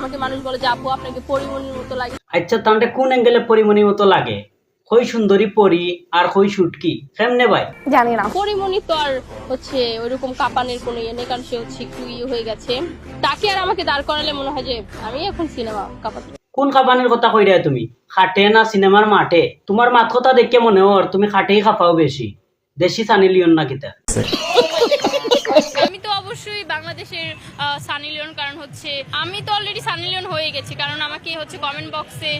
আমাকে মানুষ বলে যে আপু আপনাকে পরিমণির মতো লাগে। আচ্ছা তাহলে কোন অ্যাঙ্গেলে পরিমণির মতো লাগে? কই সুন্দরী পরি আর কই শুটকি কেমনে ভাই? জানি না, পরিমণি তো আর হচ্ছে ওইরকম কাঁপানের কোনো ইয়ে নেই, কারণ সে হচ্ছে একটু ইয়ে হয়ে গেছে। তাকে আর আমাকে দাঁড় করালে মনে হয় যে আমি এখন সিনেমা কাঁপাতে। কোন কাঁপানের কথা কই রে তুমি? খাটে না সিনেমার মাঠে? তোমার মাত কথা দেখে মনে হর তুমি খাটেই খাফাও বেশি। দেশি সানি লিওন না কিতা? আমি তো অবশ্যই বাংলাদেশের সানি লিওন, কারণ হচ্ছে আমি তো অলরেডি সানি লিওন হয়ে গেছি, কারণ আমাকে হচ্ছে কমেন্ট বক্সে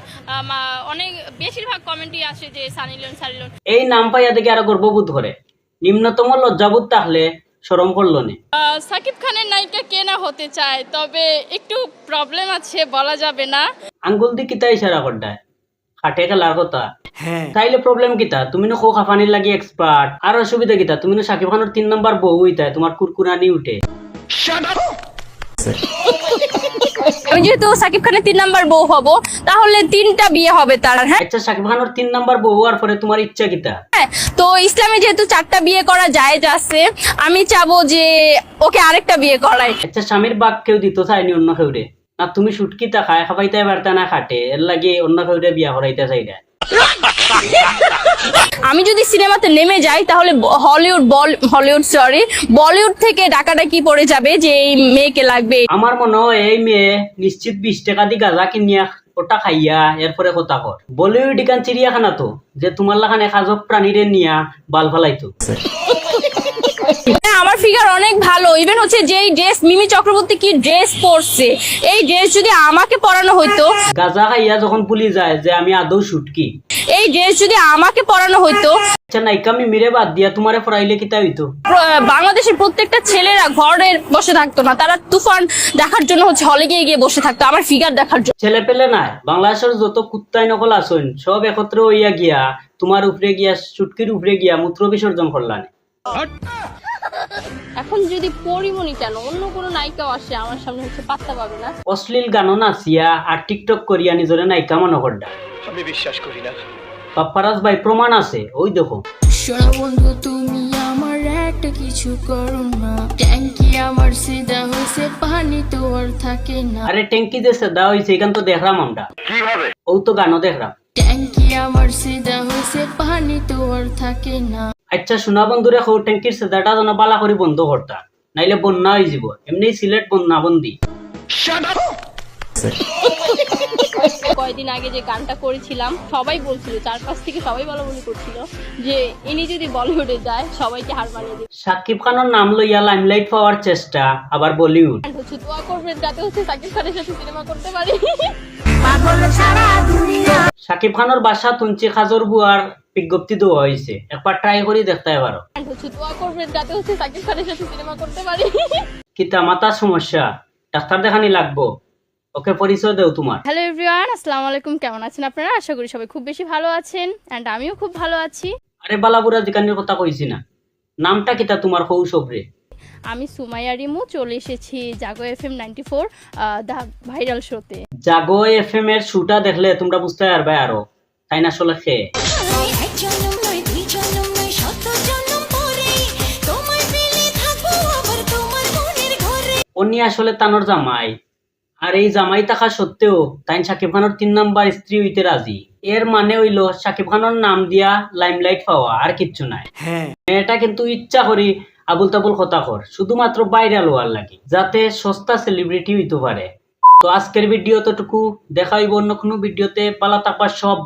অনেক বেশিরভাগ কমেন্টই আসে যে সানি লিওন সানি লিওন। এই নাম পাইয়া দেখে আরো গর্ববোধ করে। নিম্নতম লজ্জাবোধ তাহলে শরম করলো নে। সাকিব খানের নায়িকা কে না হতে চায়, তবে একটু প্রবলেম আছে, বলা যাবে না। আঙ্গুল দি কিতা ইশারা করডায়? খাটে খেলার কথা। তাইলে প্রবলেম কিতা? তুমি নো খো খাফানির লাগি এক্সপার্ট। আর অসুবিধা কিতা? তুমি নো সাকিব খানের 3 নাম্বার বউ হইতায়, তোমার কুরকুরানি উঠে। আমি যেহেতু সাকিব খানের 3 নাম্বার বউ হব, তাহলে 3টা বিয়ে হবে তার। হ্যাঁ, আচ্ছা সাকিব খানের 3 নাম্বার বউ হওয়ার পরে তোমার ইচ্ছা কিতা? তো ইসলামে যেহেতু 4টা বিয়ে করা জায়েজ আছে, আমি চাবো যে ওকে আরেকটা বিয়ে করাই। আচ্ছা স্বামীর বাক কেউ দিত চাইনি অন্য কেউরে? না তুমি শুটকিতা খায় খাবাইতে পারতা না খাটে, এর লাগে অন্য কেউরে বিয়া করাইতে চাইরা? আমি যদি সিনেমাতে নেমে যাই তাহলে বলিউড থেকে ডাকাডাকি পড়ে যাবে যে এই মেয়েকে লাগবে। আমার মনে হয় এই মেয়ে নিশ্চিত 20 টাকা দি গাঁজা কিনিয়া ওটা খাইয়া এরপরে কথা কর। বলিউড ইকান চিড়িয়াখানা তো যে তোমার লাখান 1000 প্রাণীরে নিয়া বাল ফালাইতো। আমার ফিগার অনেক ভালো, ইভেন হচ্ছে যেই ড্রেস মিমি চক্রবর্তী কি ড্রেস পরছে, এই ড্রেস যদি আমাকে পরানো হইতো। গাঁজা খাইয়া যখন পুলি যায় যে আমি আদৌ শুটকি, এই ড্রেস যদি আমাকে পরানো হইতো। আচ্ছা নাইকা মিমিরে বাদ দিয়া তোমারে পড়াইলে কিতা হইতো? বাংলাদেশের প্রত্যেকটা ছেলেরা ঘরে বসে থাকতো না, তারা তুফান দেখার জন্য হচ্ছে হলে গিয়ে গিয়ে বসে থাকতো আমার ফিগার দেখার জন্য। ছেলে পেলে নাই, বাংলাদেশের যত কুত্তাই নকল আসুন সব একত্র হইয়া গিয়া তোমার উপরে গিয়া শুটকির উপরে গিয়া মূত্র বিসর্জন করলানে। এখন যদি পরিমণি কেন অন্য কোনো নায়িকাও আসে আমার সামনে হচ্ছে পাত্তা পাবে না। অশ্লীল গানও নাচিয়া আর টিকটক করিয়া নিজরে নায়িকা মনে করডা। আমি বিশ্বাস করি না। পাপ্পারাজ ভাই প্রমাণ আছে, ওই দেখো। শোনো বন্ধু তুমি আমার একটা কিছু করো না, ট্যাঙ্কি আমার সিধা হয়েছে পানি তো আর থাকে না। আরে ট্যাঙ্কি যে সেদা হইছে এখান তো দেখলাম আমরা। কিভাবে? ও তো গানও দেখলাম। ট্যাঙ্কি আমার সিধা হয়েছে পানি তো আর থাকে না। আচ্ছা শোনা বন্ধুরে হো ট্যাঙ্কির সেদাটা যেন বালা করে বন্ধ করতা, নাইলে বন্যা হয়ে যাব। এমনি সিলেট বন্যা বন্দি। কয়েকদিন আগে যে গানটা করেছিলাম সবাই বলছিল, 4-5 থেকে সবাই বলাবলি করছিল যে ইনি যদি বলিউডে যায় সবাইকে হার মানিয়ে দেবে। সাকিব খানের নাম লইয়া লাইমলাইট পাওয়ার চেষ্টা, আবার বলিউড। হচ্ছে দোয়া করবেন যাতে হচ্ছে সাকিব খানের সাথে সিনেমা করতে পারি। সাকিব খানের বাসা তুঞ্চি খাজর বুয়ার বিজ্ঞপ্তি দেওয়া হয়েছে, একবার ট্রাই করি দেখতে পারো। হচ্ছে দোয়া করবেন যাতে হচ্ছে সাকিব খানের সাথে সিনেমা করতে পারি। কিতা মাথার সমস্যা, ডাক্তার দেখানি লাগবো। ওকে পরিচয় দেও তোমার। হ্যালো এভরিওয়ান, আসসালামু আলাইকুম। কেমন আছেন আপনারা? আশা করি সবাই খুব বেশি ভালো আছেন, এন্ড আমিও খুব ভালো আছি। আরে বালাপুরা জিকানির কথা কইছি না, নামটা কিতা তোমার হৌ সবরে? আমি সুমাইয়া রিমু, চলে এসেছি জাগো FM 94 দা ভাইরাল শোতে। জাগো এফএম এর শুটা দেখলে তোমরা বুঝতে পারবে আরো, তাই না? আসলে খে উনি আসলে তানোর জামাই, আর এই জামাই থাকা সত্ত্বেও তাই সাকিব খানের 3 নাম্বার স্ত্রী হইতে রাজি। এর মানে হইল সাকিব খানের নাম দিয়া লাইমলাইট পাওয়া, আর কিচ্ছু নাই। এটা কিন্তু ইচ্ছা করি আবুল তাবুল কথা কর, শুধুমাত্র ভাইরাল হওয়ার লাগি, যাতে সস্তা সেলিব্রিটি হইতে পারে। তো আজকের ভিডিও তটুকু, দেখা হইব অন্য কোনো ভিডিওতে। পালা থাকবা সব